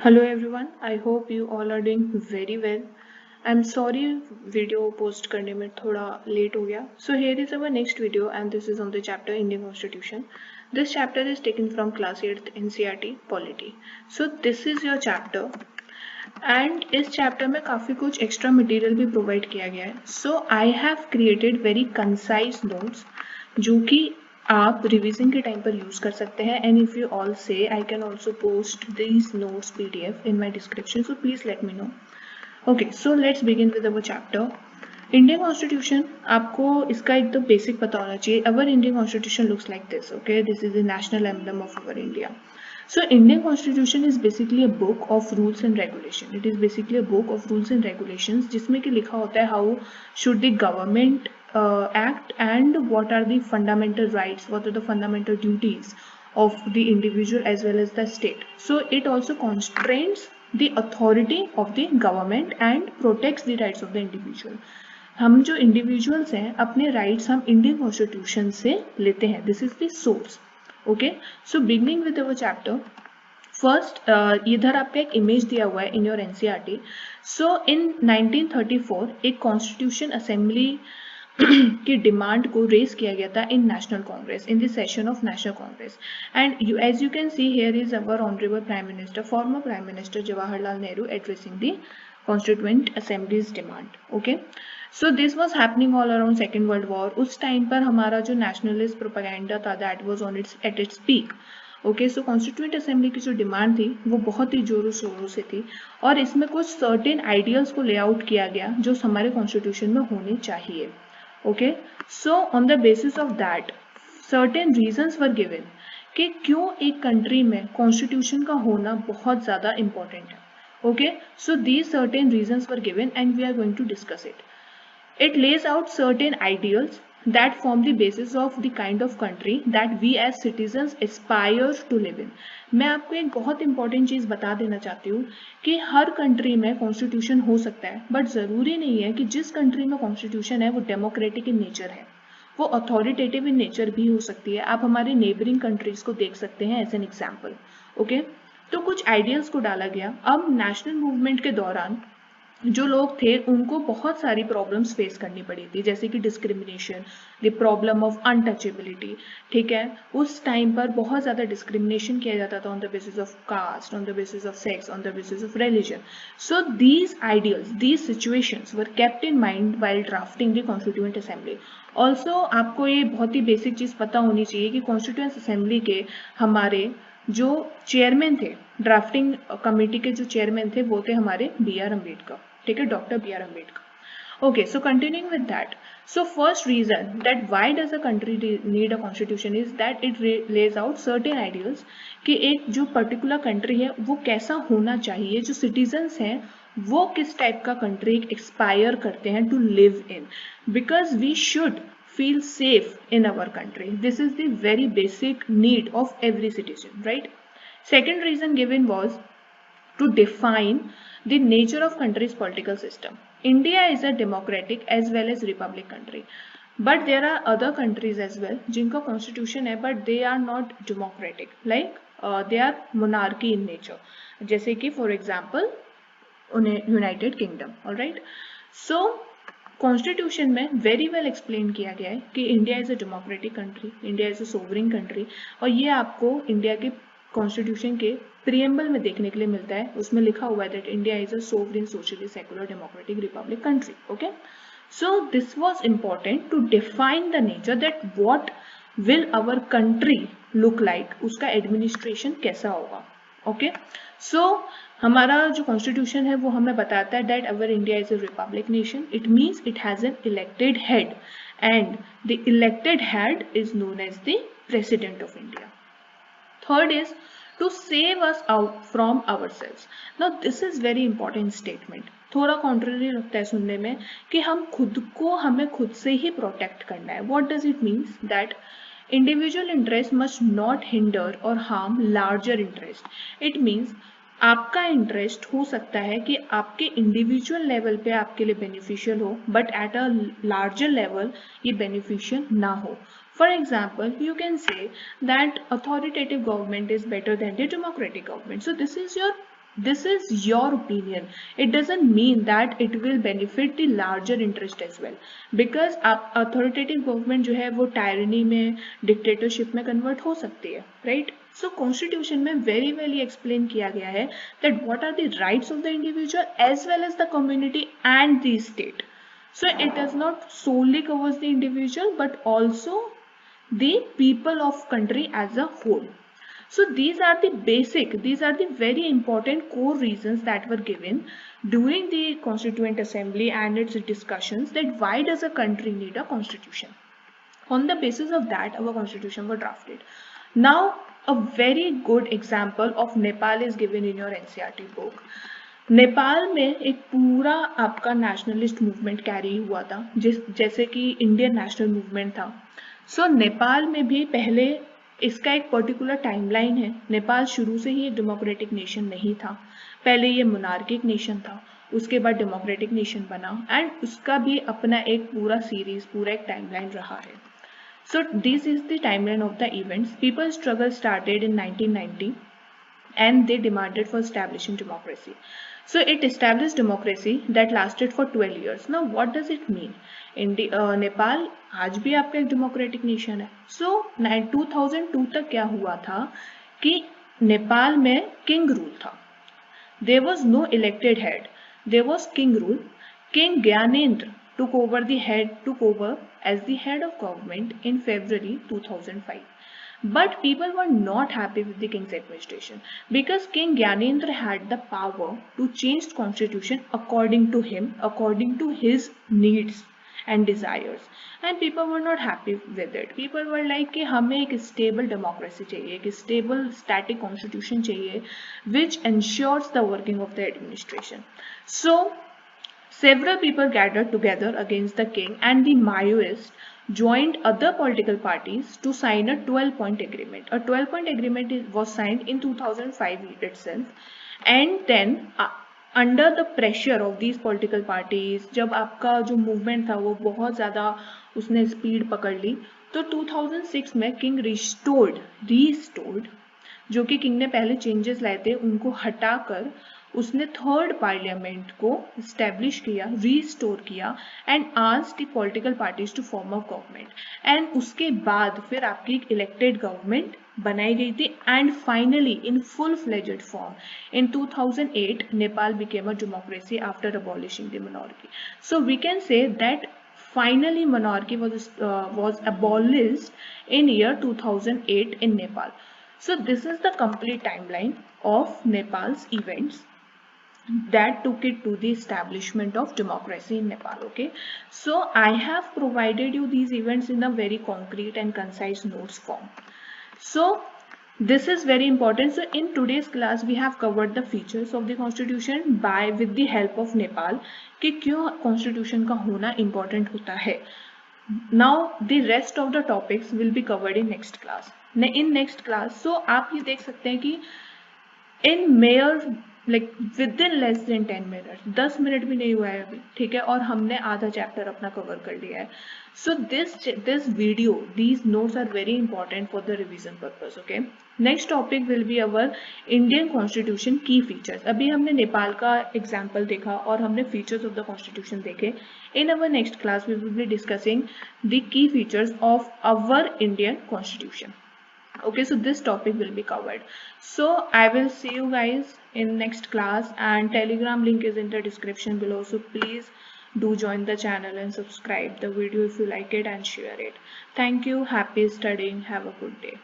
Hello everyone, I hope you all are doing very well. I'm sorry video post करने में थोड़ा late हो गया. So here is our next video and this is on the chapter Indian Constitution. This chapter is taken from class 8th NCERT Polity. So this is your chapter and इस chapter में काफ़ी कुछ extra material भी provide किया गया है. So I have created very concise notes जो कि आप रिवीजन के टाइम पर यूज कर सकते हैं एंड इफ यू ऑल से I can also post these notes PDF in my description so please let me know. Okay so let's begin with our chapter Indian constitution. आपको इसका एक तो बेसिक पता होना चाहिए. Our Indian constitution looks like this. Okay, this is the national emblem of our India. So Indian Constitution is basically a book of rules and regulation. It is basically a book of rules and regulations जिसमें कि लिखा होता है how should the government act and what are the fundamental rights, what are the fundamental duties of the individual as well as the state. So it also constrains the authority of the government and protects the rights of the individual. हम जो individuals हैं अपने rights हम Indian constitution से लेते हैं. This is the source. Okay, so beginning with our chapter first, इधर आपका एक इमेज दिया हुआ है in your NCERT. So in 1934 एक कॉन्स्टिट्यूशन असेंबली की डिमांड को रेज किया गया था in National Congress, in the session of National Congress. And as you can see here is our honourable prime minister, former prime minister Jawaharlal Nehru addressing the constituent assembly's demand. Okay, so this was happening all around second world war. उस time पर हमारा जो nationalist propaganda था that was on its at its peak. Okay, so constituent assembly की जो demand थी वो बहुत ही जोरों शोरों से थी और इसमें कुछ सर्टेन आइडियल्स को लेआउट किया गया जो हमारे कॉन्स्टिट्यूशन में होने चाहिए. Okay, so on the basis of that certain reasons were given कि क्यों एक कंट्री में कॉन्स्टिट्यूशन का होना बहुत ज़्यादा इंपॉर्टेंट है. Okay, so these certain reasons were given and we are going to discuss it. It lays out certain ideals that form the basis of the kind of country that we as citizens aspire to live in. मैं आपको एक बहुत important चीज़ बता देना चाहती हूँ कि हर country में कॉन्स्टिट्यूशन हो सकता है बट ज़रूरी नहीं है कि जिस कंट्री में कॉन्स्टिट्यूशन है वो डेमोक्रेटिक इन नेचर है, वो अथॉरिटेटिव इन नेचर भी हो सकती है. आप हमारे नेबरिंग कंट्रीज को देख सकते हैं एज एन एग्जाम्पल. ओके, तो कुछ आइडियल्स को डाला गया. अब नेशनल मूवमेंट के दौरान जो लोग थे उनको बहुत सारी प्रॉब्लम्स फेस करनी पड़ी थी, जैसे कि discrimination, the problem of untouchability. ठीक है, उस टाइम पर बहुत ज़्यादा डिस्क्रिमिनेशन किया जाता था on the basis of caste, on the basis of sex, on the basis of religion. So these ideals, these situations were kept in mind while drafting the constituent assembly. Also आपको ये बहुत ही basic चीज़ पता होनी चाहिए कि constituent assembly के हमारे जो चेयरमैन थे, ड्राफ्टिंग कमेटी के जो चेयरमैन थे वो थे हमारे बी आर अम्बेडकर. ठीक है, doctor B R Ambedkar. Okay, so continuing with that, so first reason that why does a country need a constitution is that it lays out certain ideals कि एक जो particular country है वो कैसा होना चाहिए, जो citizens हैं वो किस टाइप का country expire करते हैं to live in, because we should feel safe in our country. This is the very basic need of every citizen, right? Second reason given was to define the nature of country's political system. India is a democratic as well as republic country, but there are other countries as well जिनका constitution है but they are not democratic, like they are monarchy in nature, जैसे कि for example United Kingdom. all right, so constitution में very well explain किया गया है कि India is a democratic country, India is a sovereign country, और ये आपको इंडिया के कॉन्स्टिट्यूशन के प्रियम्बल में देखने के लिए मिलता है. उसमें लिखा हुआ है that India is a sovereign socially secular democratic republic country. Okay, so this was important to define the nature that what will our country look like, उसका एडमिनिस्ट्रेशन कैसा होगा. ओके, सो हमारा जो कॉन्स्टिट्यूशन है वो हमें बताता है that our India is a republic nation. It means it has an elected head and the elected head is known as the president of India. Third is to save us out from ourselves. Now this is very important statement. थोड़ा contrary लगता है सुनने में कि हम खुद को हमें खुद से ही प्रोटेक्ट करना है. What does it means? That individual interest must not hinder or harm larger interest. It means आपका इंटरेस्ट हो सकता है कि आपके इंडिविजुअल लेवल पे आपके लिए बेनिफिशियल हो but at a larger level ये बेनिफिशियल ना हो. For example, you can say that authoritative government is better than the democratic government. So this is your This is your opinion. It doesn't mean that it will benefit the larger interest as well. Because authoritative government जो है वो tyranny में, dictatorship में convert हो सकती है, right? So constitution में very well explain किया गया है that what are the rights of the individual as well as the community and the state. So it does not solely covers the individual but also the people of country as a whole. So these are the very important core reasons that were given during the Constituent Assembly and its discussions that why does a country need a constitution. On the basis of that, our constitution was drafted. Now, a very good example of Nepal is given in your NCERT book. Nepal में एक पूरा आपका nationalist movement carry हुआ था जैसे कि Indian national movement था. सो नेपाल में भी पहले इसका एक पर्टिकुलर टाइमलाइन है. नेपाल शुरू से ही एक डेमोक्रेटिक नेशन नहीं था. पहले ये मोनार्किक नेशन था, उसके बाद डेमोक्रेटिक नेशन बना एंड उसका भी अपना एक पूरा सीरीज, पूरा एक टाइमलाइन रहा है. So this is the timeline of the events. People's struggle started in 1990 and they demanded for establishing democracy. So it established democracy that lasted for 12 years. Now what does it mean? Nepal आज भी आपका एक democratic nation है. So 2002 तक क्या हुआ था कि नेपाल में किंग रूल था. There was no elected head. There was king rule. King Gyanendra took over as the head of government in February 2005. But people were not happy with the king's administration because King Gyanendra had the power to change the constitution according to him, according to his needs and desires, and people were not happy with it. People were like कि हमें एक stable democracy चाहिए, एक stable static constitution चाहिए which ensures the working of the administration. So several people gathered together against the king and the Maoists joined other political parties to sign a 12-point agreement. A 12-point agreement was signed in 2005 itself, and then under the pressure of these political parties जब आपका जो movement था वो बहुत ज़्यादा उसने speed पकड़ ली तो 2006 में किंग रीस्टोर्ड जो कि किंग ने पहले चेंजेस लाए थे उनको हटाकर उसने थर्ड पार्लियामेंट को इस्टेब्लिश किया, रीस्टोर किया and asked the political parties to form a government. And उसके बाद फिर आपकी एक इलेक्टेड गवर्नमेंट बनाई गई थी and finally in full fledged form in 2008 Nepal became a democracy after abolishing the monarchy. So we can say that finally monarchy was abolished in year 2008 in Nepal. So this is the complete timeline of Nepal's events that took it to the establishment of democracy in Nepal. Okay, so I have provided you these events in a very concrete and concise notes form. So this is very important. So in today's class we have covered the features of the constitution with the help of Nepal कि क्यों constitution का होना important होता है. Now the rest of the topics will be covered in next class. In next class, so आप ये देख सकते हैं कि in mere like within less than 10 minutes, 10 minute भी नहीं हुआ है अभी, ठीक है, और हमने आधा चैप्टर अपना कवर कर लिया है. So this video, these notes are very important for the revision purpose. Okay, next topic will be our Indian Constitution key features. अभी हमने नेपाल का एग्जाम्पल देखा और हमने features of the constitution देखे. In our next class we will be discussing the key features of our Indian Constitution. Okay, so this topic will be covered. So I will see you guys in next class and Telegram link is in the description below. So please do join the channel and subscribe the video if you like it and share it. Thank you. Happy studying. Have a good day.